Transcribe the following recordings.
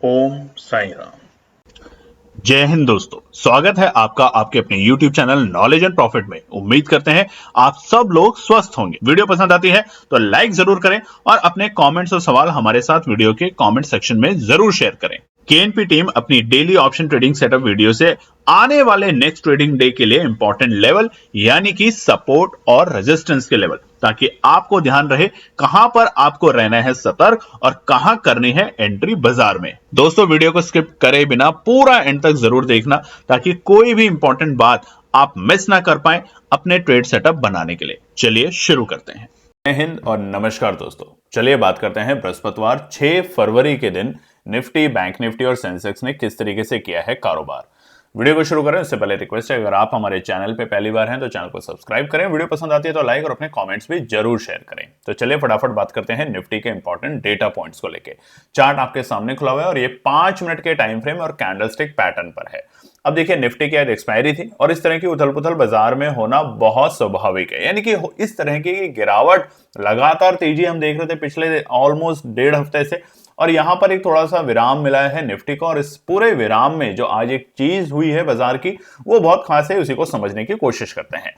ओम साईं राम। जय हिंद दोस्तों, स्वागत है आपका आपके अपने YouTube channel knowledge and profit में। उम्मीद करते हैं आप सब लोग स्वस्थ होंगे। वीडियो पसंद आती है तो लाइक जरूर करें और अपने कमेंट्स और सवाल हमारे साथ वीडियो के कमेंट सेक्शन में जरूर शेयर करें। केएनपी टीम अपनी daily option trading setup video से आने वाले नेक्स्ट ट्रेडिंग डे के लिए इंपॉर्टेंट लेवल यानी कि सपोर्ट और रेजिस्टेंस के लेवल, ताकि आपको ध्यान रहे कहां पर आपको रहना है सतर्क और कहां करनी है एंट्री बाजार में। दोस्तों, वीडियो को स्किप करे बिना पूरा एंड तक जरूर देखना ताकि कोई भी इंपॉर्टेंट बात आप मिस ना कर पाए अपने ट्रेड सेटअप बनाने के लिए। चलिए शुरू करते हैं। जय हिंद और नमस्कार दोस्तों, चलिए बात करते हैं बृहस्पतिवार 6 फरवरी के दिन निफ्टी, बैंक निफ्टी और सेंसेक्स ने किस तरीके से किया है कारोबार। वीडियो को शुरू करें उससे पहले रिक्वेस्ट है, अगर आप हमारे चैनल पे पहली बार हैं तो चैनल को सब्सक्राइब करें, वीडियो पसंद आती है तो लाइक और अपने कमेंट्स भी जरूर शेयर करें। तो चलिए फटाफट बात करते हैं निफ्टी के इंपॉर्टेंट डेटा पॉइंट्स को लेके। चार्ट आपके सामने खुला हुआ है और ये 5 मिनट के टाइम फ्रेम और कैंडलस्टिक पैटर्न पर है। अब देखिए, निफ्टी की आज एक्सपायरी थी और इस तरह की उथल पुथल बाजार में होना बहुत स्वाभाविक है, यानी कि इस तरह की गिरावट, लगातार तेजी हम देख रहे थे पिछले ऑलमोस्ट 1.5 हफ्ते से, और यहां पर एक थोड़ा सा विराम मिला है निफ्टी को। और इस पूरे विराम में जो आज एक चीज हुई है बाजार की, वो बहुत खास है, उसी को समझने की कोशिश करते हैं।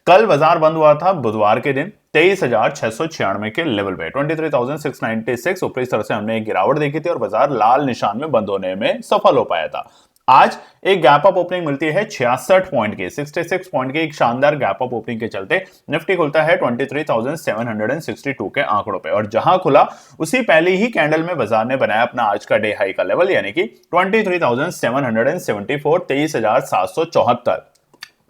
कल बाजार बंद हुआ था बुधवार के दिन 23,696 के लेवल पे, 23,696 ऊपरी स्तर से हमने एक गिरावट देखी थी और बाजार लाल निशान में बंद होने में सफल हो पाया था। आज एक गैप अप ओपनिंग मिलती है 66 पॉइंट की, 66 पॉइंट की एक शानदार गैप अप ओपनिंग के चलते निफ्टी खुलता है 23,762 के आंकड़ों पे, और जहां खुला उसी पहली ही कैंडल में बाजार ने बनाया अपना आज का डे हाई का लेवल, यानी कि 23,774, 23,774।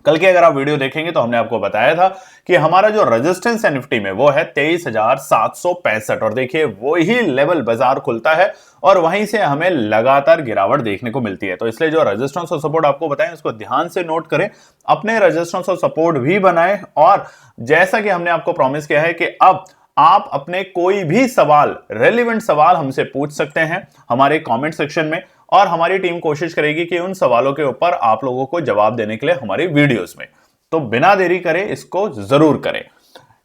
कल की अगर आप वीडियो देखेंगे तो हमने आपको बताया था कि हमारा जो रेजिस्टेंस है निफ्टी में वो है 23,765, और देखिए वही लेवल बाजार खुलता है और वहीं से हमें लगातार गिरावट देखने को मिलती है। तो इसलिए जो रेजिस्टेंस और सपोर्ट आपको बताएं उसको ध्यान से नोट करें, अपने रेजिस्टेंस और सपोर्ट भी बनाएं, और जैसा कि हमने आपको प्रॉमिस किया है कि अब आप अपने कोई भी सवाल, रेलेवेंट सवाल हमसे पूछ सकते हैं हमारे कमेंट सेक्शन में, और हमारी टीम कोशिश करेगी कि उन सवालों के ऊपर आप लोगों को जवाब देने के लिए हमारी वीडियोस में। तो बिना देरी करे इसको जरूर करें।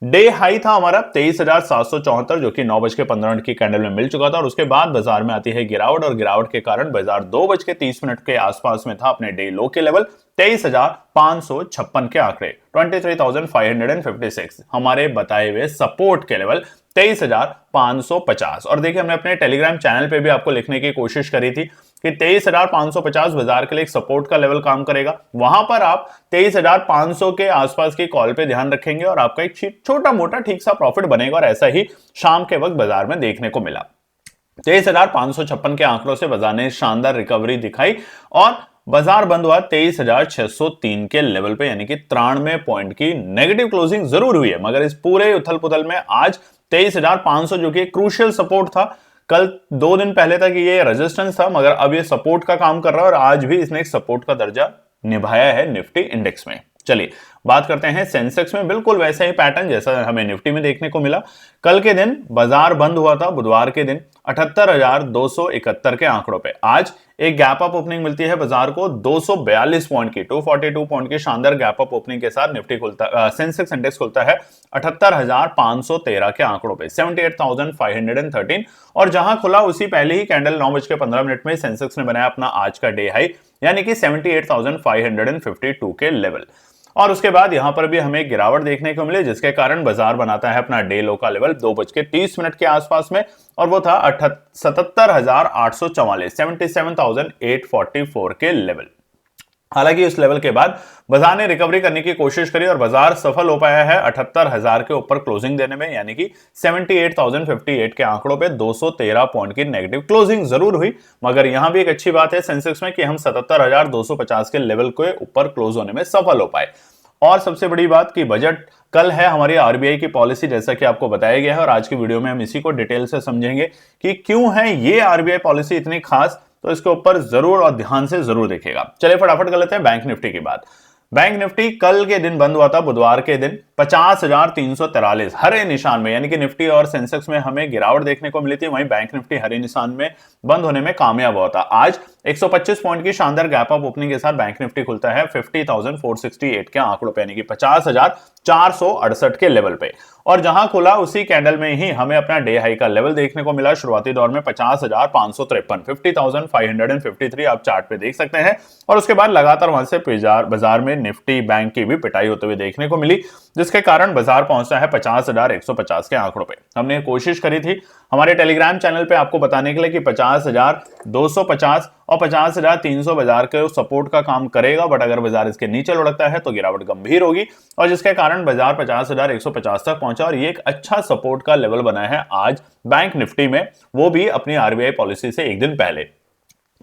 डे हाई था हमारा 23,774, जो कि 9:15 की कैंडल में मिल चुका था, और उसके बाद बाजार में आती है गिरावट, और गिरावट के कारण बाजार 2:30 के आसपास में था अपने डे लो के लेवल 23,556 के आंकड़े, 23,556 हमारे बताए हुए सपोर्ट के लेवल 23,550। और देखिए, हमने अपने टेलीग्राम चैनल पे भी आपको लिखने की कोशिश करी थी कि 23,550 बाजार के लिए एक सपोर्ट का लेवल काम करेगा। वहां पर आप 23,500 के आसपास की कॉल पे ध्यान रखेंगे और आपका एक छोटा मोटा ठीक सा प्रॉफिट बनेगा, और ऐसा ही शाम के वक्त बाजार में देखने को मिला। 23,556 के आंकड़ों से बाजार ने शानदार रिकवरी दिखाई और बाजार बंद हुआ 23,603 के लेवल पे, यानी कि 93 पॉइंट की नेगेटिव क्लोजिंग जरूर हुई है, मगर इस पूरे उथल पुथल में आज 23,500 जो कि क्रूशियल सपोर्ट था, कल 2 दिन पहले तक ये रेजिस्टेंस था, मगर अब ये सपोर्ट का काम कर रहा है और आज भी इसने एक सपोर्ट का दर्जा निभाया है निफ्टी इंडेक्स में। चलिए बात करते हैं सेंसेक्स में। बिल्कुल वैसा ही पैटर्न जैसा हमें निफ्टी में देखने को मिला। कल के दिन बाजार बंद हुआ था बुधवार के दिन 78,271 के आंकड़ों पे। आज एक गैप अप ओपनिंग मिलती है बाजार को 242 पॉइंट की, 242 पॉइंट की शानदार गैप अप ओपनिंग के साथ निफ्टी खुलता, सेंसेक्स इंडेक्स खुलता है 78,513 के आंकड़ों पे, 78,513, और जहां खुला उसी पहले ही कैंडल 9:15 में सेंसेक्स ने बनाया अपना आज का डे हाई, यानी कि 78,552 के लेवल। और उसके बाद यहां पर भी हमें गिरावट देखने को मिली, जिसके कारण बाजार बनाता है अपना डे लो का लेवल 2:30 के आसपास में, और वो था 77,844, 77,844 के लेवल। हालांकि उस लेवल के बाद बाजार ने रिकवरी करने की कोशिश करी और बाजार सफल हो पाया है 78,000 के ऊपर क्लोजिंग देने में, यानी कि 78,058 के आंकड़ों पे 213 पॉइंट की नेगेटिव क्लोजिंग जरूर हुई, मगर यहां भी एक अच्छी बात है सेंसेक्स में कि हम 77,250 के लेवल के ऊपर क्लोज होने में सफल हो पाए। और सबसे बड़ी बात कि बजट कल है हमारी आरबीआई की पॉलिसी, जैसा कि आपको बताया गया है, और आज की वीडियो में हम इसी को डिटेल से समझेंगे कि क्यों है ये आरबीआई पॉलिसी इतनी खास। तो इसके ऊपर जरूर और ध्यान से जरूर देखिएगा। चलिए फटाफट कर लेते हैं बैंक निफ्टी की बात। बैंक निफ्टी कल के दिन बंद हुआ था बुधवार के दिन 50,343 हरे निशान में, यानी कि निफ्टी और सेंसेक्स में हमें गिरावट देखने को मिली थी, वहीं बैंक निफ्टी हरे निशान में बंद होने में कामयाब हुआ था। आज 125 पॉइंट की शानदार गैप अप ओपनिंग के साथ बैंक निफ्टी खुलता है 50,468 के आंकड़ों पे, यानी कि 50,468 के लेवल पे। और जहां खुला उसी कैंडल में ही हमें अपना डे हाई का लेवल देखने को मिला शुरुआती दौर में 50,553 50,553 आप चार्ट पे देख सकते हैं। और उसके बाद लगातार वहां से बाजार में निफ्टी बैंक की भी पिटाई होते हुए देखने को मिली, जिसके कारण बाजार पहुंचता है 50,150 के आंकड़ों पे। हमने कोशिश करी थी हमारे टेलीग्राम चैनल पे आपको बताने के लिए कि 50,250 और 50,300 बाजार के सपोर्ट का काम करेगा, बट अगर बाजार इसके नीचे लुढ़कता है तो गिरावट गंभीर होगी, और जिसके कारण बाजार 50,150 तक पहुंचा। और ये एक अच्छा सपोर्ट का लेवल बना है आज बैंक निफ्टी में, वो भी अपनी आरबीआई पॉलिसी से एक दिन पहले।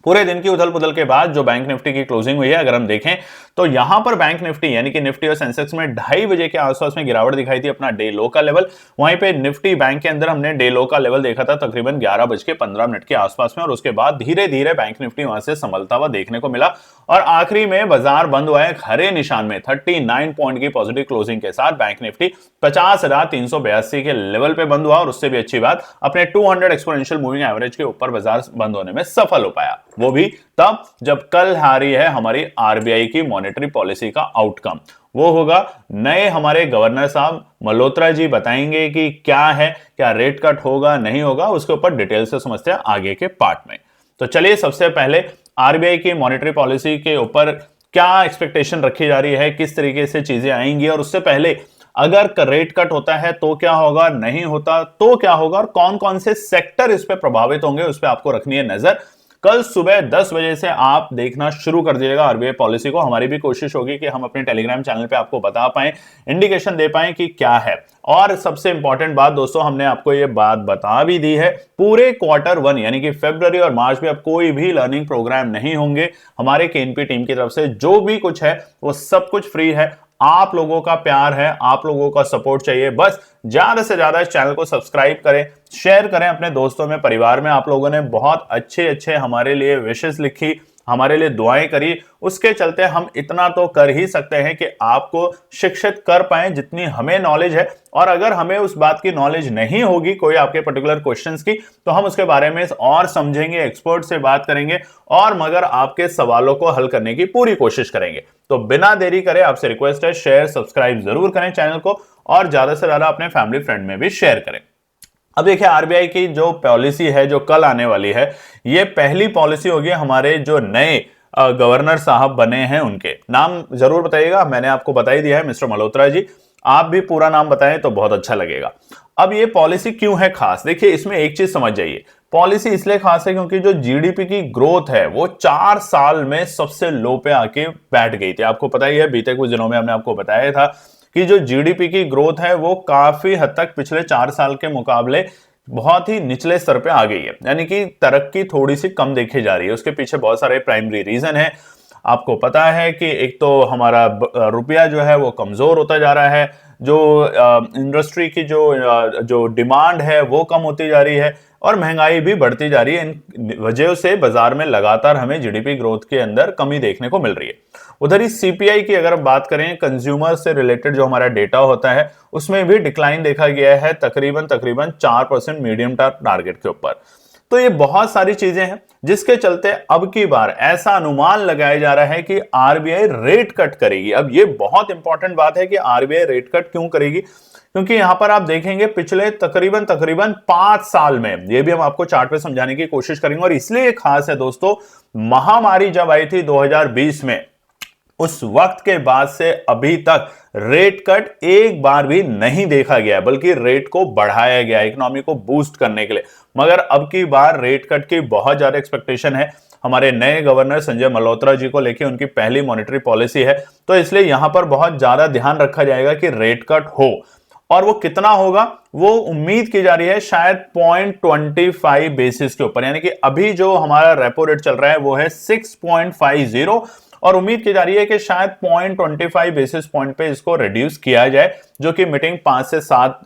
पूरे दिन की उथल पुथल के बाद जो बैंक निफ्टी की क्लोजिंग हुई है, अगर हम देखें तो यहां पर बैंक निफ्टी यानी कि निफ्टी और सेंसेक्स में 2:30 बजे के आसपास में गिरावट दिखाई थी, अपना डे लो का लेवल। वहीं पे निफ्टी बैंक के अंदर हमने डे लो का लेवल देखा था तकरीबन 11:15 के आसपास में, और उसके बाद धीरे धीरे बैंक निफ्टी वहां से संभलता हुआ देखने को मिला। और आखिरी में बाजार बंद हुआ है हरे निशान में 39 पॉइंट की पॉजिटिव क्लोजिंग के साथ। बैंक निफ्टी 50,382 के लेवल पे बंद हुआ, और उससे भी अच्छी बात अपने 200 एक्सपोनेंशियल मूविंग एवरेज के ऊपर बाजार बंद होने में सफल हो पाया, वो भी तब जब कल आ रही है हमारी आरबीआई की मॉनेटरी पॉलिसी का आउटकम। वो होगा नए हमारे गवर्नर साहब मल्होत्रा जी बताएंगे कि क्या है, क्या रेट कट होगा नहीं होगा, उसके ऊपर डिटेल से समझते हैं आगे के पार्ट में। तो चलिए सबसे पहले आरबीआई की मॉनेटरी पॉलिसी के ऊपर क्या एक्सपेक्टेशन रखी जा रही है, किस तरीके से चीजें आएंगी, और उससे पहले अगर रेट कट होता है तो क्या होगा, नहीं होता तो क्या होगा, और कौन कौन से सेक्टर इस पे प्रभावित होंगे उस पे आपको रखनी है नजर। कल सुबह 10 बजे से आप देखना शुरू कर दीजिएगा आरबीआई पॉलिसी को। हमारी भी कोशिश होगी कि हम अपने टेलीग्राम चैनल पे आपको बता पाए, इंडिकेशन दे पाए कि क्या है। और सबसे इंपॉर्टेंट बात दोस्तों, हमने आपको ये बात बता भी दी है, पूरे Q1 यानी कि फरवरी और मार्च में अब कोई भी लर्निंग प्रोग्राम नहीं होंगे हमारे केएनपी टीम की तरफ से। जो भी कुछ है वो सब कुछ फ्री है। आप लोगों का प्यार है, आप लोगों का सपोर्ट चाहिए। बस ज्यादा से ज्यादा इस चैनल को सब्सक्राइब करें, शेयर करें अपने दोस्तों में, परिवार में। आप लोगों ने बहुत अच्छे अच्छे हमारे लिए विशेष लिखी, हमारे लिए दुआएं करी, उसके चलते हम इतना तो कर ही सकते हैं कि आपको शिक्षित कर पाए जितनी हमें नॉलेज है। और अगर हमें उस बात की नॉलेज नहीं होगी कोई आपके पर्टिकुलर क्वेश्चंस की, तो हम उसके बारे में और समझेंगे, एक्सपर्ट से बात करेंगे, और मगर आपके सवालों को हल करने की पूरी कोशिश करेंगे। तो बिना देरी करे आपसे रिक्वेस्ट है, शेयर सब्सक्राइब जरूर करें चैनल को, और ज्यादा से ज्यादा अपने फैमिली फ्रेंड में भी शेयर करें। अब देखिए आरबीआई की जो पॉलिसी है जो कल आने वाली है, ये पहली पॉलिसी होगी हमारे जो नए गवर्नर साहब बने हैं, उनके नाम जरूर बताइएगा। मैंने आपको बता ही दिया है मिस्टर मल्होत्रा जी, आप भी पूरा नाम बताएं तो बहुत अच्छा लगेगा। अब ये पॉलिसी क्यों है खास, देखिए इसमें एक चीज समझ जाइए, पॉलिसी इसलिए खास है क्योंकि जो जीडीपी की ग्रोथ है वो 4 साल में सबसे लो पे आके बैठ गई थी। आपको पता ही है, बीते कुछ दिनों में हमने आपको बताया था कि जो जीडीपी की ग्रोथ है वो काफी हद तक पिछले 4 साल के मुकाबले बहुत ही निचले स्तर पे आ गई है, यानी कि तरक्की थोड़ी सी कम देखी जा रही है। उसके पीछे बहुत सारे प्राइमरी रीजन है। आपको पता है कि एक तो हमारा रुपया जो है वो कमजोर होता जा रहा है, जो इंडस्ट्री की जो डिमांड है वो कम होती जा रही है, और महंगाई भी बढ़ती जा रही है। इन वजह से बाजार में लगातार हमें जीडीपी ग्रोथ के अंदर कमी देखने को मिल रही है। उधर ही सीपीआई की अगर बात करें, कंज्यूमर से रिलेटेड जो हमारा डेटा होता है, उसमें भी डिक्लाइन देखा गया है तकरीबन 4% मीडियम टर्म टारगेट के ऊपर। तो ये बहुत सारी चीजें हैं जिसके चलते अब की बार ऐसा अनुमान लगाया जा रहा है कि आरबीआई रेट कट करेगी। अब ये बहुत इंपॉर्टेंट बात है कि आरबीआई रेट कट क्यों करेगी, क्योंकि यहां पर आप देखेंगे पिछले तकरीबन 5 साल में, ये भी हम आपको चार्ट पे समझाने की कोशिश करेंगे। और इसलिए खास है दोस्तों, महामारी जब आई थी 2020 में, उस वक्त के बाद से अभी तक रेट कट एक बार भी नहीं देखा गया, बल्कि रेट को बढ़ाया गया इकोनॉमी को बूस्ट करने के लिए। मगर अब की बार रेट कट की बहुत ज्यादा एक्सपेक्टेशन है हमारे नए गवर्नर संजय मल्होत्रा जी को लेकर, उनकी पहली मॉनेटरी पॉलिसी है, तो इसलिए यहां पर बहुत ज्यादा ध्यान रखा जाएगा कि रेट कट हो। और वो कितना होगा, वो उम्मीद की जा रही है शायद 0.25 बेसिस के ऊपर, यानी कि अभी जो हमारा रेपो रेट चल रहा है वो है 6.50, और उम्मीद की जा रही है कि शायद 0.25 बेसिस पॉइंट पे इसको रिड्यूस किया जाए, जो कि मीटिंग 5 से 7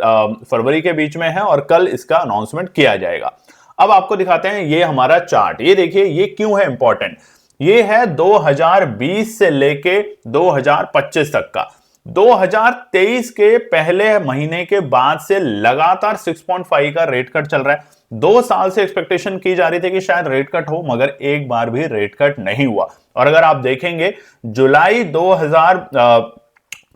फरवरी के बीच में है, और कल इसका अनाउंसमेंट किया जाएगा। अब आपको दिखाते हैं ये हमारा चार्ट, ये देखिए ये क्यों है इंपॉर्टेंट। ये है 2020 से लेके 2025 तक का। 2023 के पहले महीने के बाद से लगातार 6.5 का रेट कट चल रहा है। 2 साल से एक्सपेक्टेशन की जा रही थी कि शायद रेट कट हो, मगर एक बार भी रेट कट नहीं हुआ। और अगर आप देखेंगे जुलाई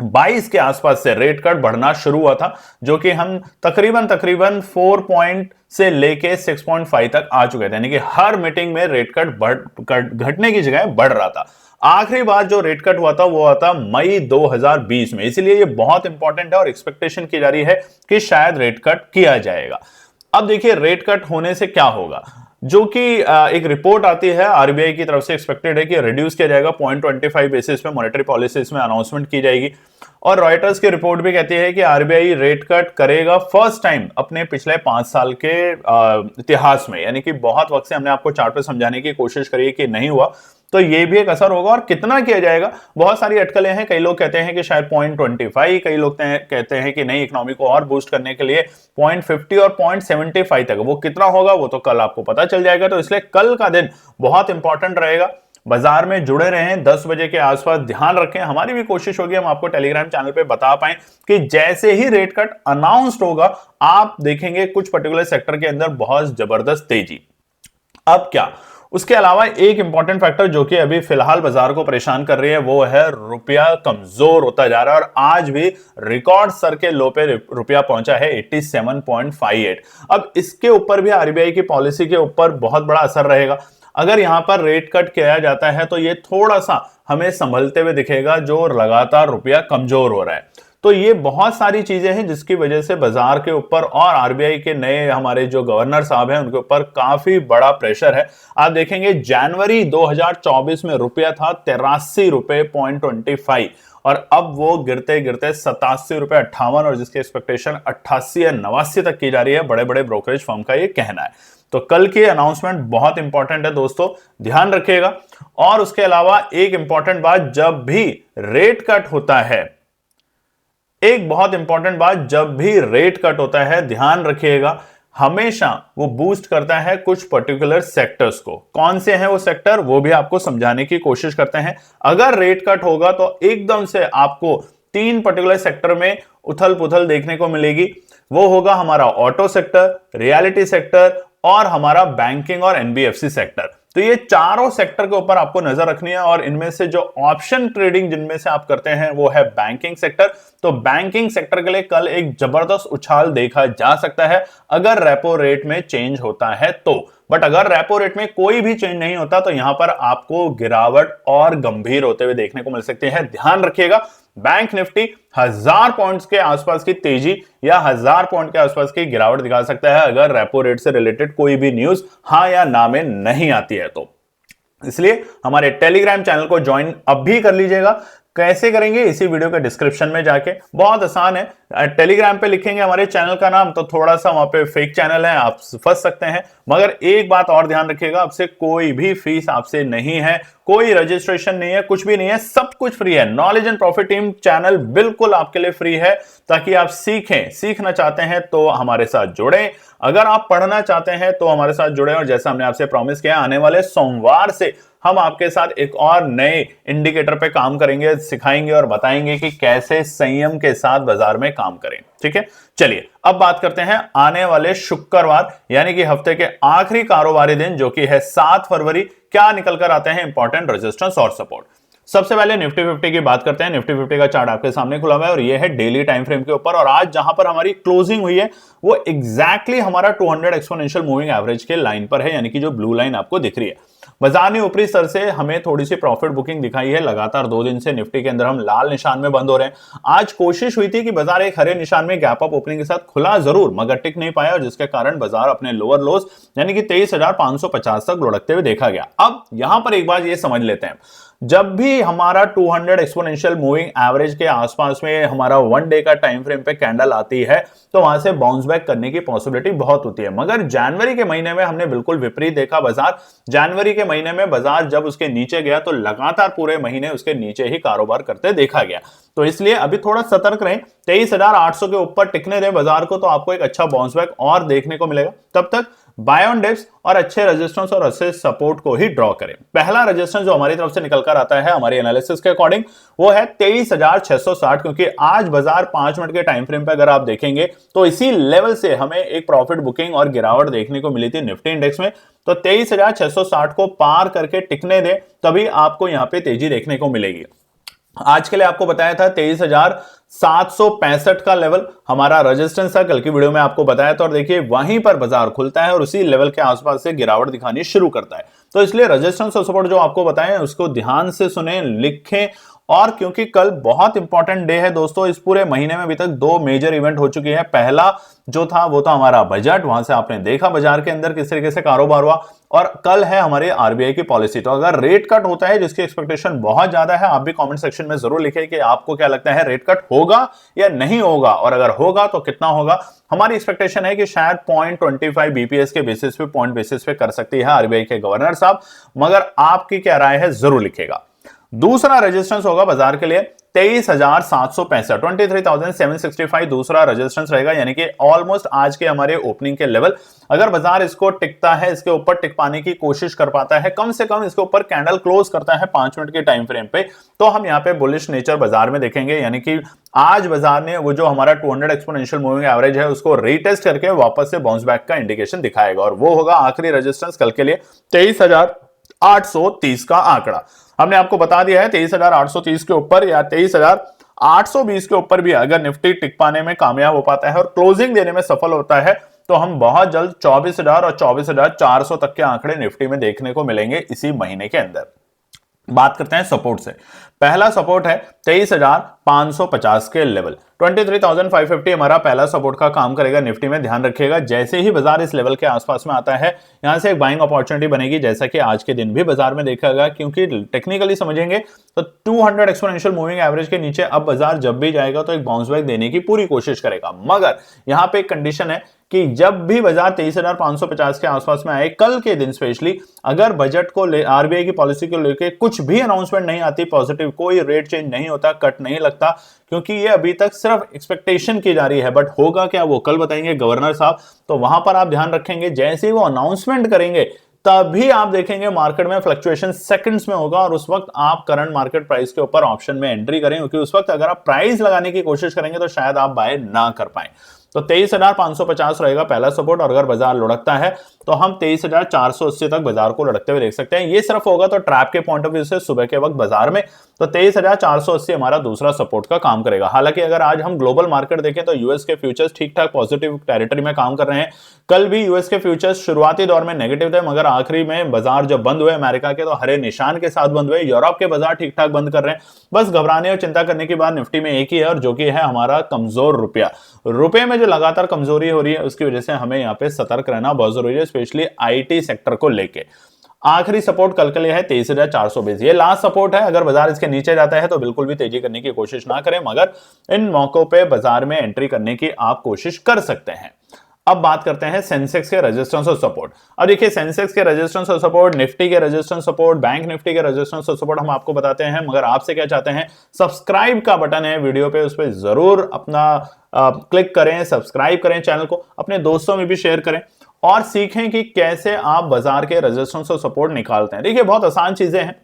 22 के आसपास से रेट कट बढ़ना शुरू हुआ था, जो कि हम तकरीबन 4 पॉइंट से लेके 6.5 तक आ चुके थे, यानी कि हर मीटिंग में रेट कट घटने की जगह बढ़ रहा था। आखिरी बार जो रेट कट हुआ था वो हुआ था मई 2020 में, इसीलिए ये बहुत इंपॉर्टेंट है और एक्सपेक्टेशन की जा रही है कि शायद रेट कट किया जाएगा। अब देखिए रेट कट होने से क्या होगा, जो कि एक रिपोर्ट आती है आरबीआई की तरफ से, एक्सपेक्टेड है कि रिड्यूस किया जाएगा 0.25 बेसिस पे मॉनेटरी पॉलिसी में अनाउंसमेंट की जाएगी। और रॉयटर्स की रिपोर्ट भी कहती है कि आरबीआई रेट कट करेगा फर्स्ट टाइम अपने पिछले 5 साल के इतिहास में, यानी कि बहुत वक्त से हमने आपको चार्ट पे समझाने की कोशिश करी कि नहीं हुआ, तो ये भी एक असर होगा। और कितना किया जाएगा, बहुत सारी अटकलें हैं। कई लोग कहते हैं कि शायद 0.25, कई लोग कहते हैं कि नहीं, इकोनॉमी को और बूस्ट करने के लिए 0.50 और 0.75 तक। वो कितना होगा वो तो कल आपको पता चल जाएगा। तो इसलिए कल का दिन बहुत इंपॉर्टेंट रहेगा। बाजार में जुड़े रहें, 10 बजे के आसपास ध्यान रखें। हमारी भी कोशिश होगी हम आपको टेलीग्राम चैनल पे बता पाएं कि जैसे ही रेट कट अनाउंस्ड होगा, आप देखेंगे कुछ पर्टिकुलर सेक्टर के अंदर बहुत जबरदस्त तेजी। अब क्या, उसके अलावा एक इंपॉर्टेंट फैक्टर जो कि अभी फिलहाल बाजार को परेशान कर रही है वो है रुपया कमजोर होता जा रहा है, और आज भी रिकॉर्ड स्तर के लो पे रुपया पहुंचा है 87.58। अब इसके ऊपर भी आरबीआई की पॉलिसी के ऊपर बहुत बड़ा असर रहेगा। अगर यहां पर रेट कट किया जाता है तो ये थोड़ा सा हमें संभलते हुए दिखेगा, जो लगातार रुपया कमजोर हो रहा है। तो ये बहुत सारी चीजें हैं जिसकी वजह से बाजार के ऊपर और आरबीआई के नए हमारे जो गवर्नर साहब हैं उनके ऊपर काफी बड़ा प्रेशर है। आप देखेंगे जनवरी 2024 में रुपया था 83 रुपए 0.25, और अब वो गिरते गिरते 87 रुपए 58, और जिसकी एक्सपेक्टेशन 88 या 89 तक की जा रही है, बड़े बड़े ब्रोकरेज फर्म का ये कहना है। तो कल की अनाउंसमेंट बहुत इंपॉर्टेंट है दोस्तों, ध्यान रखिएगा। और उसके अलावा एक इंपॉर्टेंट बात, जब भी रेट कट होता है, एक बहुत इंपॉर्टेंट बात, जब भी रेट कट होता है ध्यान रखिएगा, हमेशा वो बूस्ट करता है कुछ पर्टिकुलर सेक्टर्स को। कौन से हैं वो सेक्टर, वो भी आपको समझाने की कोशिश करते हैं। अगर रेट कट होगा तो एकदम से आपको 3 पर्टिकुलर सेक्टर में उथल पुथल देखने को मिलेगी। वो होगा हमारा ऑटो सेक्टर, रियलिटी सेक्टर और हमारा बैंकिंग और एनबीएफसी सेक्टर। तो ये चारों सेक्टर के ऊपर आपको नजर रखनी है, और इनमें से जो ऑप्शन ट्रेडिंग जिनमें से आप करते हैं वो है बैंकिंग सेक्टर। तो बैंकिंग सेक्टर के लिए कल एक जबरदस्त उछाल देखा जा सकता है अगर रेपो रेट में चेंज होता है तो। बट अगर रेपो रेट में कोई भी चेंज नहीं होता तो यहां पर आपको गिरावट और गंभीर होते हुए देखने को मिल सकती है। ध्यान रखिएगा, बैंक निफ्टी 1000 पॉइंट्स के आसपास की तेजी या 1000 पॉइंट के आसपास की गिरावट दिखा सकता है अगर रेपो रेट से रिलेटेड कोई भी न्यूज हां या ना में नहीं आती है तो। इसलिए हमारे टेलीग्राम चैनल को ज्वाइन अब भी कर लीजिएगा। कैसे करेंगे, इसी वीडियो के डिस्क्रिप्शन में जाके, बहुत आसान है। टेलीग्राम पे लिखेंगे हमारे चैनल का नाम, तो थोड़ा सा वहां पे फेक चैनल है, आप फंस सकते हैं। मगर एक बात और ध्यान रखिएगा, आपसे कोई भी फीस आपसे नहीं है, कोई रजिस्ट्रेशन नहीं है, कुछ भी नहीं है, सब कुछ फ्री है। Knowledge and profit team channel बिल्कुल आपके लिए फ्री है, ताकि आप सीखें। सीखना चाहते हैं तो हमारे साथ जुड़े, अगर आप पढ़ना चाहते हैं तो हमारे साथ जुड़े। और जैसा हमने आपसे प्रॉमिस किया, आने वाले सोमवार से हम आपके साथ एक और नए इंडिकेटर पे काम करेंगे, सिखाएंगे और बताएंगे कि कैसे संयम के साथ बाजार में काम करें। ठीक है, चलिए अब बात करते हैं आने वाले शुक्रवार यानी कि हफ्ते के आखिरी कारोबारी दिन, जो कि है 7 फरवरी, क्या निकल कर आते हैं इंपॉर्टेंट रेजिस्टेंस और सपोर्ट। सबसे पहले निफ्टी 50 की बात करते हैं। निफ्टी 50 का चार्ट आपके सामने खुला हुआ है और ये है डेली टाइम फ्रेम के ऊपर, और आज जहां पर हमारी क्लोजिंग हुई है वो एग्जैक्टली हमारा 200 एक्सपोनेंशियल मूविंग एवरेज के लाइन पर है, यानी कि जो ब्लू लाइन आपको दिख रही है। बाजार ने ऊपरी स्तर से हमें थोड़ी सी प्रॉफिट बुकिंग दिखाई है। लगातार 2 दिन से निफ्टी के अंदर हम लाल निशान में बंद हो रहे हैं। आज कोशिश हुई थी कि बाजार एक हरे निशान में गैप अप ओपनिंग के साथ खुला जरूर, मगर टिक नहीं पाया, और जिसके कारण बाजार अपने लोअर लोज यानी कि 23,550 तक लुढ़कते हुए देखा गया। अब यहां पर एक बात ये समझ लेते हैं, जब भी हमारा 200 एक्सपोनेंशियल मूविंग एवरेज के आसपास में हमारा 1 डे का टाइम फ्रेम पे कैंडल आती है तो वहां से बाउंस बैक करने की पॉसिबिलिटी बहुत होती है। मगर जनवरी के महीने में हमने बिल्कुल विपरीत देखा बाजार। जनवरी के महीने में बाजार जब उसके नीचे गया तो लगातार पूरे महीने उसके नीचे ही कारोबार करते देखा गया। तो इसलिए अभी थोड़ा सतर्क रहें, 23,800 के ऊपर टिकने दें बाजार को, तो आपको एक अच्छा बाउंस बैक और देखने को मिलेगा। तब तक बाय ऑन डिप्स और अच्छे रेजिस्टेंस और अच्छे सपोर्ट को ही ड्रॉ करें। पहला रेजिस्टेंस जो हमारी तरफ से निकल कर आता है हमारी एनालिसिस के अकॉर्डिंग, वो है 23,660, क्योंकि आज बाजार 5 मिनट के टाइम फ्रेम पे अगर आप देखेंगे तो इसी लेवल से हमें एक प्रॉफिट बुकिंग और गिरावट देखने को मिली थी निफ्टी इंडेक्स में। तो 23,660 को पार करके टिकने दें, तभी आपको यहां पे तेजी देखने को मिलेगी। आज के लिए आपको बताया था 23,765 का लेवल हमारा रेजिस्टेंस था, कल की वीडियो में आपको बताया था। और देखिए वहीं पर बाजार खुलता है और उसी लेवल के आसपास से गिरावट दिखानी शुरू करता है। तो इसलिए रेजिस्टेंस और सपोर्ट जो आपको बताएं उसको ध्यान से सुने, लिखें। और क्योंकि कल बहुत इंपॉर्टेंट डे है दोस्तों, इस पूरे महीने में अभी तक 2 मेजर इवेंट हो चुकी है। पहला जो था वो था हमारा बजट, वहां से आपने देखा बाजार के अंदर किस तरीके से कारोबार हुआ। और कल है हमारे आरबीआई की पॉलिसी। तो अगर रेट कट होता है जिसकी एक्सपेक्टेशन बहुत ज्यादा है, आप भी कमेंट सेक्शन में जरूर लिखें कि आपको क्या लगता है रेट कट होगा या नहीं होगा, और अगर होगा तो कितना होगा। हमारी एक्सपेक्टेशन है कि शायद 0.25 बीपीएस के बेसिस पे, पॉइंट बेसिस पे कर सकती है आरबीआई के गवर्नर साहब, मगर आपकी क्या राय है जरूर लिखेगा। दूसरा रेजिस्टेंस होगा बाजार के लिए 23,765, 23,765 दूसरा रेजिस्टेंस रहेगा, यानी कि ऑलमोस्ट आज के हमारे ओपनिंग के लेवल। अगर बाजार इसको टिकता है, इसके ऊपर टिक पाने की कोशिश कर पाता है, कम से कम इसके ऊपर कैंडल क्लोज करता है 5 मिनट के टाइम फ्रेम पे, तो हम यहाँ पे बुलिश नेचर बाजार में देखेंगे। यानी कि आज बाजार ने वो जो हमारा 200 एक्सपोनेंशियल मूविंग एवरेज है उसको रीटेस्ट करके वापस से बाउंस बैक का इंडिकेशन दिखाएगा, और वो होगा आखिरी रेजिस्टेंस कल के लिए 23,830 का आंकड़ा। हमने आपको बता दिया है 23,830 के ऊपर या 23,820 के ऊपर भी अगर निफ्टी टिक पाने में कामयाब हो पाता है और क्लोजिंग देने में सफल होता है, तो हम बहुत जल्द 24,000 और 24,400 तक के आंकड़े निफ्टी में देखने को मिलेंगे इसी महीने के अंदर। बात करते हैं सपोर्ट से। पहला सपोर्ट है 23,550 के लेवल, 23,550 हमारा पहला सपोर्ट का काम करेगा निफ्टी में। ध्यान रखिएगा जैसे ही बाजार इस लेवल के आसपास में आता है, यहां से एक बाइंग अपॉर्चुनिटी बनेगी, जैसा कि आज के दिन भी बाजार में देखा गया। क्योंकि टेक्निकली समझेंगे तो 200 एक्सपोनेंशियल मूविंग एवरेज के नीचे अब बाजार जब भी जाएगा तो एक बाउंस बैक देने की पूरी कोशिश करेगा। मगर यहां पे एक कंडीशन है कि जब भी बाजार 23,550 के आसपास में आए, कल के दिन स्पेशली, अगर बजट को आरबीआई की पॉलिसी को लेकर कुछ भी अनाउंसमेंट नहीं आती पॉजिटिव, कोई रेट चेंज नहीं होता, कट नहीं लगता, क्योंकि ये अभी तक सिर्फ एक्सपेक्टेशन की जा रही है, बट होगा क्या वो कल बताएंगे गवर्नर साहब। तो वहां पर आप ध्यान रखेंगे, जैसे ही वो अनाउंसमेंट करेंगे तभी आप देखेंगे मार्केट में फ्लक्चुएशन सेकंड्स में होगा, और उस वक्त आप करंट मार्केट प्राइस के ऊपर ऑप्शन में एंट्री करें, क्योंकि उस वक्त अगर आप प्राइस लगाने की कोशिश करेंगे तो शायद आप बाय ना कर पाए। तो 23,550 रहेगा पहला सपोर्ट, और अगर बाजार लुढ़कता है तो हम 23,480 तक बाजार को लुढ़कते हुए देख सकते हैं। ये सिर्फ होगा तो ट्रैप के पॉइंट ऑफ व्यू से सुबह के वक्त बाजार में, तो 23,480 हमारा दूसरा सपोर्ट का काम करेगा। हालांकि अगर आज हम ग्लोबल मार्केट देखें तो यूएस के फ्यूचर्स ठीक ठाक पॉजिटिव टेरिटरी में काम कर रहे हैं। कल भी यूएस के फ्यूचर्स शुरुआती दौर में नेगेटिव थे, मगर आखिरी में बाजार जब बंद हुए अमेरिका के, तो हरे निशान के साथ बंद हुए। यूरोप के बाजार ठीक ठाक बंद कर रहे हैं। बस घबराने और चिंता करने की बात निफ्टी में एक ही है, और जो कि है हमारा कमजोर रुपया। रुपए में जो लगातार कमजोरी हो रही है उसकी वजह से हमें यहाँ पे सतर्क रहना बहुत जरूरी है, स्पेशली आईटी सेक्टर को लेके। आखिरी सपोर्ट कल के लिए है 23,420, ये लास्ट सपोर्ट है। अगर बाजार इसके नीचे जाता है तो बिल्कुल भी तेजी करने की कोशिश ना करें, मगर इन मौकों पे बाजार में एंट्री करने की आप कोशिश कर सकते हैं। अब बात करते हैं सेंसेक्स के रेजिस्टेंस और सपोर्ट। अब देखिए सेंसेक्स के रेजिस्टेंस और सपोर्ट, निफ्टी के रेजिस्टेंस सपोर्ट, बैंक निफ्टी के रेजिस्टेंस और सपोर्ट हम आपको बताते हैं, मगर आपसे क्या चाहते हैं, सब्सक्राइब का बटन है वीडियो पे, उस पर जरूर अपना क्लिक करें, सब्सक्राइब करें चैनल को, अपने दोस्तों में भी शेयर करें और सीखें कि कैसे आप बाजार के रेजिस्टेंस और सपोर्ट निकालते हैं। देखिए बहुत आसान चीजें हैं।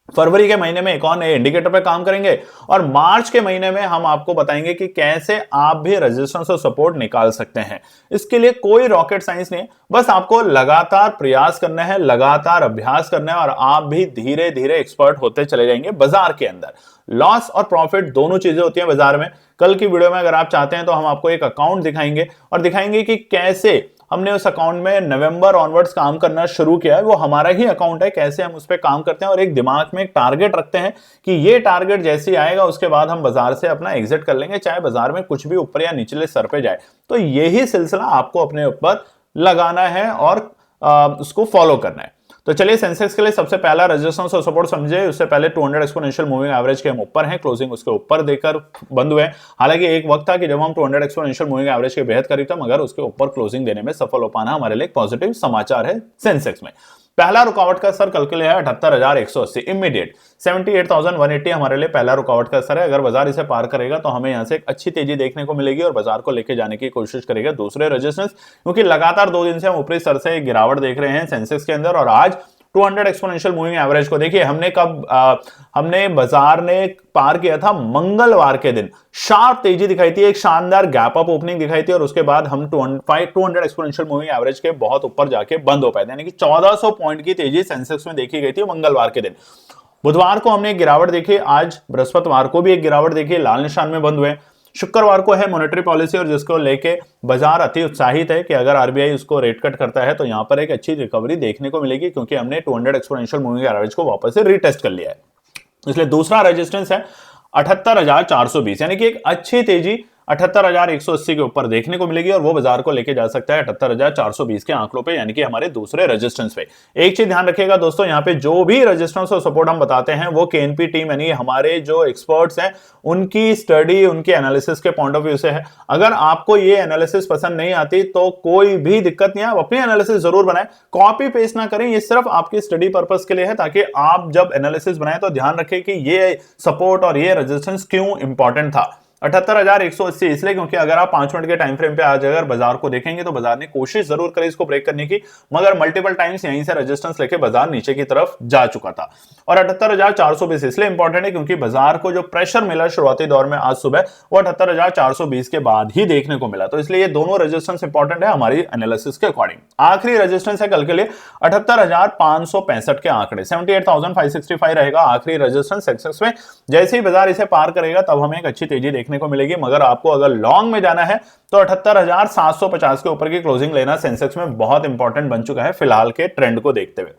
फरवरी के महीने में एक और नए इंडिकेटर पर काम करेंगे, और मार्च के महीने में हम आपको बताएंगे कि कैसे आप भी रेजिस्टेंस और सपोर्ट निकाल सकते हैं। इसके लिए कोई रॉकेट साइंस नहीं है, बस आपको लगातार प्रयास करना है, लगातार अभ्यास करना है, और आप भी धीरे धीरे एक्सपर्ट होते चले जाएंगे बाजार के अंदर। लॉस और प्रॉफिट दोनों चीजें होती हैं बाजार में। कल की वीडियो में अगर आप चाहते हैं तो हम आपको एक अकाउंट दिखाएंगे, और दिखाएंगे कि कैसे हमने उस अकाउंट में नवंबर ऑनवर्ड्स काम करना शुरू किया है। वो हमारा ही अकाउंट है, कैसे हम उस पर काम करते हैं, और एक दिमाग में एक टारगेट रखते हैं कि ये टारगेट जैसे ही आएगा उसके बाद हम बाजार से अपना एग्जिट कर लेंगे, चाहे बाजार में कुछ भी ऊपर या निचले स्तर पे जाए। तो यही सिलसिला आपको अपने ऊपर लगाना है और उसको फॉलो करना है। तो चलिए सेंसेक्स के लिए सबसे पहला रेजिस्टेंस और सपोर्ट समझे। उससे पहले 200 एक्सपोनेंशियल मूविंग एवरेज के हम ऊपर हैं, क्लोजिंग उसके ऊपर देकर बंद हुए। हालांकि एक वक्त था कि जब हम 200 एक्सपोनेंशियल मूविंग एवरेज के बेहद करीब था, मगर उसके ऊपर क्लोजिंग देने में सफल हो पाना हमारे लिए एक पॉजिटिव समाचार है सेंसेक्स में। पहला रुकावट का स्तर कल के लिए है 78,180, इमीडिएट 78,180 हमारे लिए पहला रुकावट का स्तर है। अगर बाजार इसे पार करेगा तो हमें यहां से एक अच्छी तेजी देखने को मिलेगी और बाजार को लेके जाने की कोशिश करेगा दूसरे रेजिस्टेंस, क्योंकि लगातार 2 दिन से हम ऊपरी स्तर से गिरावट देख रहे हैं सेंसेक्स के अंदर। और आज 200 एक्सपोनेंशियल मूविंग एवरेज को देखिए, हमने बाजार ने पार किया था मंगलवार के दिन, शार्प तेजी दिखाई थी, एक शानदार गैप अप ओपनिंग दिखाई थी, और उसके बाद हम 200 एक्सपोनेंशियल मूविंग एवरेज के बहुत ऊपर जाके बंद हो पाए थे। यानी कि 1400 पॉइंट की तेजी सेंसेक्स में देखी गई थी मंगलवार के दिन। बुधवार को हमने एक गिरावट देखी, आज बृहस्पतिवार को भी एक गिरावट देखी, लाल निशान में बंद हुए। शुक्रवार को है मॉनेटरी पॉलिसी और जिसको लेके बाजार अति उत्साहित है कि अगर आरबीआई उसको रेट कट करता है तो यहां पर एक अच्छी रिकवरी देखने को मिलेगी, क्योंकि हमने 200 एक्सपोनेंशियल मूविंग एवरेज को वापस से रीटेस्ट कर लिया है। इसलिए दूसरा रेजिस्टेंस है 78,420, यानी कि एक अच्छी तेजी 78,180 के ऊपर देखने को मिलेगी और वो बाजार को लेके जा सकता है 78,420 के आंकड़ों पे, यानी कि हमारे दूसरे रेजिस्टेंस पे। एक चीज ध्यान रखिएगा दोस्तों, यहाँ पे जो भी रेजिस्टेंस और सपोर्ट हम बताते हैं वो केएनपी टीम यानी हमारे जो एक्सपर्ट्स हैं उनकी स्टडी, उनके एनालिसिस के पॉइंट ऑफ व्यू से है। अगर आपको ये एनालिसिस पसंद नहीं आती तो कोई भी दिक्कत नहीं है, आप अपनी एनालिसिस जरूर बनाएं, कॉपी पेस्ट ना करें, ये सिर्फ आपकी स्टडी पर्पस के लिए है, ताकि आप जब एनालिसिस बनाएं तो ध्यान रखें कि ये सपोर्ट और ये रेजिस्टेंस क्यों इंपॉर्टेंट था। 78,180 इसलिए क्योंकि अगर आप 5 मिनट के टाइम फ्रेम पे आज अगर बाजार को देखेंगे तो बाजार ने कोशिश जरूर करी इसको ब्रेक करने की, मगर मल्टीपल टाइम्स यहीं से रेजिस्टेंस लेके बाजार नीचे की तरफ जा चुका था। और 78,420 इसलिए इंपॉर्टेंट है क्योंकि बाजार को जो प्रेशर मिला शुरुआती दौर में आज सुबह वो 78,420 के बाद ही देखने को मिला, तो इसलिए ये दोनों रेजिस्टेंस इंपॉर्टेंट है हमारी एनालिसिस के अकॉर्डिंग। आखिरी रेजिस्टेंस है कल के लिए 78,565 के आंकड़े, 78,565 रहेगा आखिरी रेजिस्टेंस सेंसेक्स में। जैसे ही बाजार इसे पार करेगा तब हमें एक अच्छी तेजी देखने को मिलेगी, मगर आपको अगर लॉन्ग में जाना है तो 78,750 के ऊपर की क्लोजिंग लेना सेंसेक्स में बहुत इंपॉर्टेंट बन चुका है फिलहाल के ट्रेंड को देखते हुए।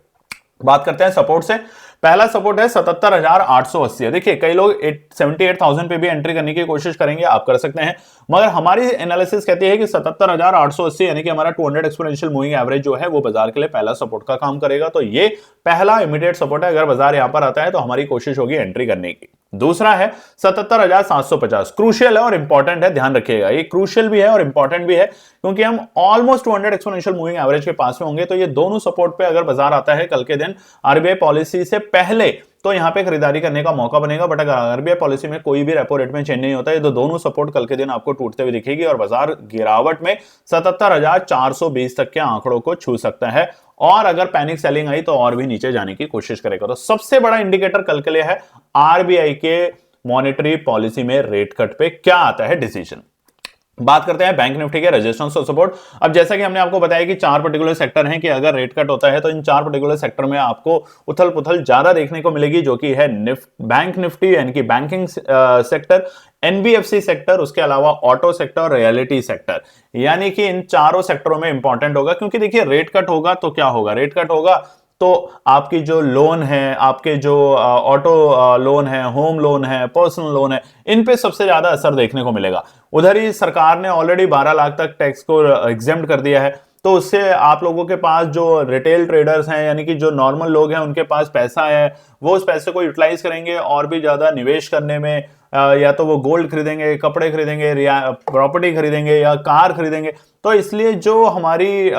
बात करते हैं सपोर्ट से। पहला सपोर्ट है 77,880। देखिए कई लोग 78,000 पे भी एंट्री करने की कोशिश करेंगे, आप कर सकते हैं, मगर हमारी एनालिसिस कहती है कि 77,880 यानी कि हमारा 200 एक्सपोनेंशियल मूविंग एवरेज जो है वो बाजार के लिए पहला सपोर्ट का काम करेगा, तो ये पहला इमीडिएट सपोर्ट है। अगर बाजार यहां पर आता है तो हमारी कोशिश होगी एंट्री करने की। दूसरा है 77,750, क्रूशियल है और इंपॉर्टेंट है, ध्यान रखिएगा, ये क्रूशियल भी है और इंपॉर्टेंट भी है क्योंकि हम ऑलमोस्ट 200 एक्सपोनेंशियल मूविंग एवरेज के पास में होंगे, तो ये दोनों सपोर्ट पे अगर बाजार आता है कल के दिन आरबीआई पॉलिसी से पहले तो यहां पे खरीदारी करने का मौका बनेगा। बट अगर आरबीआई पॉलिसी में कोई भी रेपो रेट में चेंज नहीं होता है तो दोनों सपोर्ट कल के दिन आपको टूटते हुए दिखेगी और बाजार गिरावट में 77,420 तक के आंकड़ों को छू सकता है, और अगर पैनिक सेलिंग आई तो और भी नीचे जाने की कोशिश करेगा। तो सबसे बड़ा इंडिकेटर कल के लिए है आरबीआई के मॉनेटरी पॉलिसी में रेट कट पे क्या आता है डिसीजन। बात करते हैं बैंक निफ्टी के रेजिस्टेंस और सपोर्ट। अब जैसा कि हमने आपको बताया कि 4 पर्टिकुलर सेक्टर हैं कि अगर रेट कट होता है तो इन 4 पर्टिकुलर सेक्टर में आपको उथल पुथल ज्यादा देखने को मिलेगी, जो कि है बैंक निफ्टी यानी कि बैंकिंग सेक्टर, एनबीएफसी सेक्टर, उसके अलावा ऑटो सेक्टर और रियलिटी सेक्टर, यानी कि इन चारों सेक्टरों में इंपॉर्टेंट होगा। क्योंकि देखिए रेट कट होगा तो क्या होगा, रेट कट होगा तो आपकी जो लोन है, आपके जो ऑटो लोन है, होम लोन है, पर्सनल लोन है, इन पे सबसे ज्यादा असर देखने को मिलेगा। उधर ही सरकार ने ऑलरेडी 12 लाख तक टैक्स को एग्जेम्प्ट कर दिया है, तो उससे आप लोगों के पास जो रिटेल ट्रेडर्स हैं यानी कि जो नॉर्मल लोग हैं उनके पास पैसा है, वो उस पैसे को यूटिलाइज करेंगे और भी ज्यादा निवेश करने में, या तो वो गोल्ड खरीदेंगे, कपड़े खरीदेंगे, प्रॉपर्टी खरीदेंगे या कार खरीदेंगे। तो इसलिए जो हमारी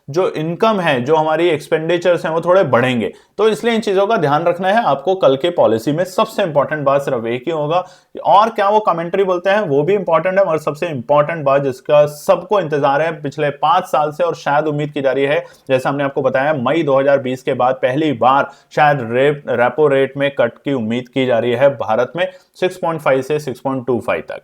जो इनकम है, जो हमारी एक्सपेंडिचर्स हैं वो थोड़े बढ़ेंगे। तो इसलिए इन चीजों का ध्यान रखना है आपको। कल के पॉलिसी में सबसे इंपॉर्टेंट बात सिर्फ एक ही होगा, और क्या वो कमेंट्री बोलते हैं वो भी इंपॉर्टेंट है, और सबसे इंपॉर्टेंट बात जिसका सबको इंतजार है पिछले 5 साल से और शायद उम्मीद की जा रही है, जैसा हमने आपको बताया मई 2020 के बाद पहली बार शायद रेपो रेट में कट की उम्मीद की जा रही है भारत में 6.5 से 6.25 तक।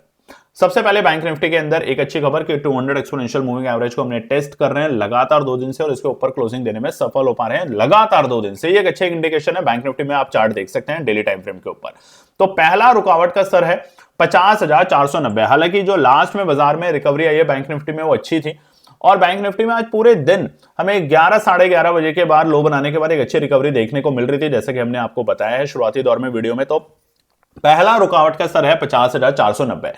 सबसे पहले बैंक निफ्टी के अंदर एक अच्छी खबर कि 200 एक्सपोनेंशियल मूविंग एवरेज को हमने टेस्ट कर रहे हैं लगातार 2 दिन से और इसके ऊपर क्लोजिंग देने में सफल हो पा रहे हैं लगातार 2 दिन से। ये एक अच्छा इंडिकेशन है। बैंक निफ्टी में आप चार्ट देख सकते हैं डेली टाइम फ्रेम के ऊपर। तो पहला रुकावट का स्तर है 50,490। हालांकि जो लास्ट में बाजार में रिकवरी आई है बैंक निफ्टी में वो अच्छी थी, और बैंक निफ्टी में आज पूरे दिन हमें 11 साढ़े 11 बजे के बाद लो बनाने के बाद एक अच्छी रिकवरी देखने को मिल रही थी, जैसे कि हमने आपको बताया है शुरुआती दौर में वीडियो में। तो पहला रुकावट का स्तर है 50,490।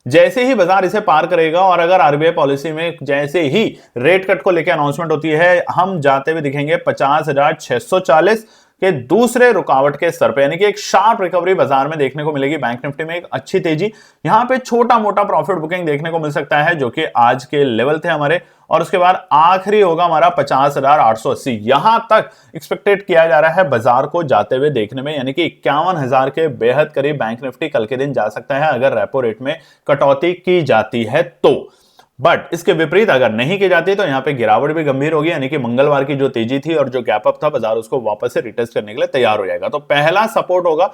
जैसे ही बाजार इसे पार करेगा और अगर आरबीआई पॉलिसी में जैसे ही रेट कट को लेकर अनाउंसमेंट होती है, हम जाते हुए दिखेंगे 50,640 के दूसरे रुकावट के स्तर पे, यानी कि एक शार्प रिकवरी बाजार में देखने को मिलेगी। बैंक निफ्टी में एक अच्छी तेजी, यहां पे छोटा मोटा प्रॉफिट बुकिंग देखने को मिल सकता है, जो कि आज के लेवल थे हमारे, और उसके बाद आखिरी होगा हमारा 50,880। यहां तक एक्सपेक्टेड किया जा रहा है बाजार को जाते हुए देखने में, यानी कि 51,000 के बेहद करीब बैंक निफ्टी कल के दिन जा सकता है अगर रेपो रेट में कटौती की जाती है तो। बट इसके विपरीत अगर नहीं की जाती तो यहां पे गिरावट भी गंभीर होगी, यानी कि मंगलवार की जो तेजी थी और जो गैप अप था बाजार उसको वापस से रिटेस्ट करने के लिए तैयार हो जाएगा। तो पहला सपोर्ट होगा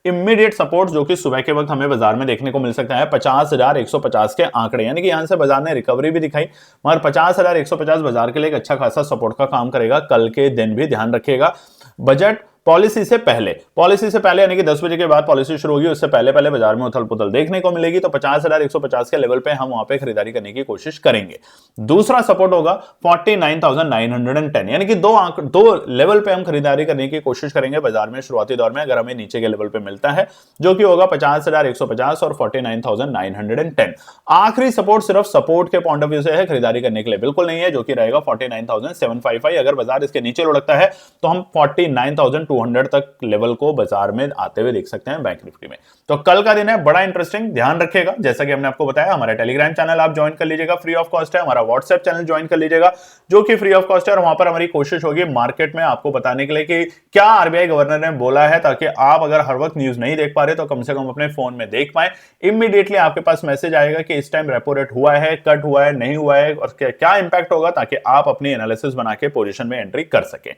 इमीडिएट सपोर्ट, जो कि सुबह के वक्त हमें बाजार में देखने को मिल सकता है 50,150 के आंकड़े, यानी कि यहां से बाजार ने रिकवरी भी दिखाई, मगर 50,150 बाजार के लिए एक अच्छा खासा सपोर्ट का काम करेगा कल के दिन भी। ध्यान रखिएगा बजट पॉलिसी से पहले यानी कि 10 बजे के बाद पॉलिसी शुरू होगी, उससे पहले पहले बाजार में उथल पुथल देखने को मिलेगी, तो 50,150 के लेवल पे हम वहां पे खरीदारी करने की कोशिश करेंगे। दूसरा सपोर्ट होगा 49,910 यानी कि दो लेवल पे हम खरीदारी करने की कोशिश करेंगे बाजार में शुरुआती दौर में, अगर हमें नीचे के लेवल पे मिलता है, जो कि होगा 50,150 और 49,910। आखिरी सपोर्ट सिर्फ सपोर्ट के पॉइंट ऑफ व्यू से है, खरीदारी करने के लिए बिल्कुल नहीं है, जो कि रहेगा 49,755। अगर बाजार इसके नीचे लुढ़कता है तो हम 49,200 तक लेवल को बाजार में आते हुए देख सकते हैं बैंक निफ्टी में। तो कल का दिन है बड़ा इंटरेस्टिंग, ध्यान रखिएगा। जैसा कि हमने आपको बताया, हमारा टेलीग्राम चैनल आप ज्वाइन कर लीजिएगा, फ्री ऑफ कॉस्ट है। हमारा व्हाट्सएप चैनल ज्वाइन कर लीजिएगा, जो कि फ्री ऑफ कॉस्ट है, और वहां पर हमारी कोशिश होगी मार्केट में आपको बताने के लिए कि क्या आरबीआई गवर्नर ने बोला है, ताकि आप अगर हर वक्त न्यूज नहीं देख पा रहे तो कम से कम अपने फोन में देख पाए। इमीडिएटली आपके पास मैसेज आएगा कि इस टाइम रेपो रेट हुआ है, कट हुआ है, नहीं हुआ है, और क्या इंपैक्ट होगा, ताकि आप अपनी एनालिसिस बना के पोजीशन में एंट्री कर सके।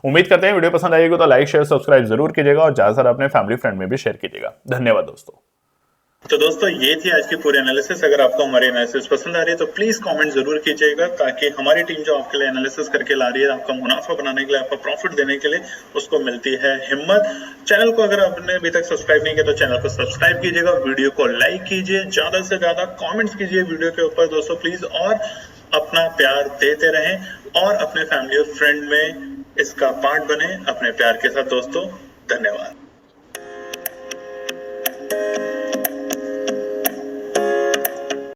उम्मीद करते हैं वीडियो पसंद आएगी तो लाइक शेयर सब्सक्राइब जरूर कीजिएगा, और ज्यादातर अपने फैमिली फ्रेंड में भी शेयर कीजिएगा। धन्यवाद दोस्तों। तो दोस्तों ये थी आज की पूरी एनालिसिस। अगर आपको हमारी एनालिसिस पसंद आ रही है तो प्लीज कमेंट जरूर कीजिएगा, ताकि हमारी टीम जो आपके लिए एनालिसिस करके ला रही है, आपका मुनाफा बनाने के लिए, आपका प्रॉफिट देने के लिए, उसको मिलती है हिम्मत। चैनल को अगर आपने अभी तक सब्सक्राइब नहीं किया तो चैनल को सब्सक्राइब कीजिएगा, वीडियो को लाइक कीजिए, ज्यादा से ज्यादा कॉमेंट्स कीजिए वीडियो के ऊपर दोस्तों प्लीज, और अपना प्यार देते रहें और अपने फैमिली और फ्रेंड में इसका पार्ट बने अपने प्यार के साथ दोस्तों। धन्यवाद।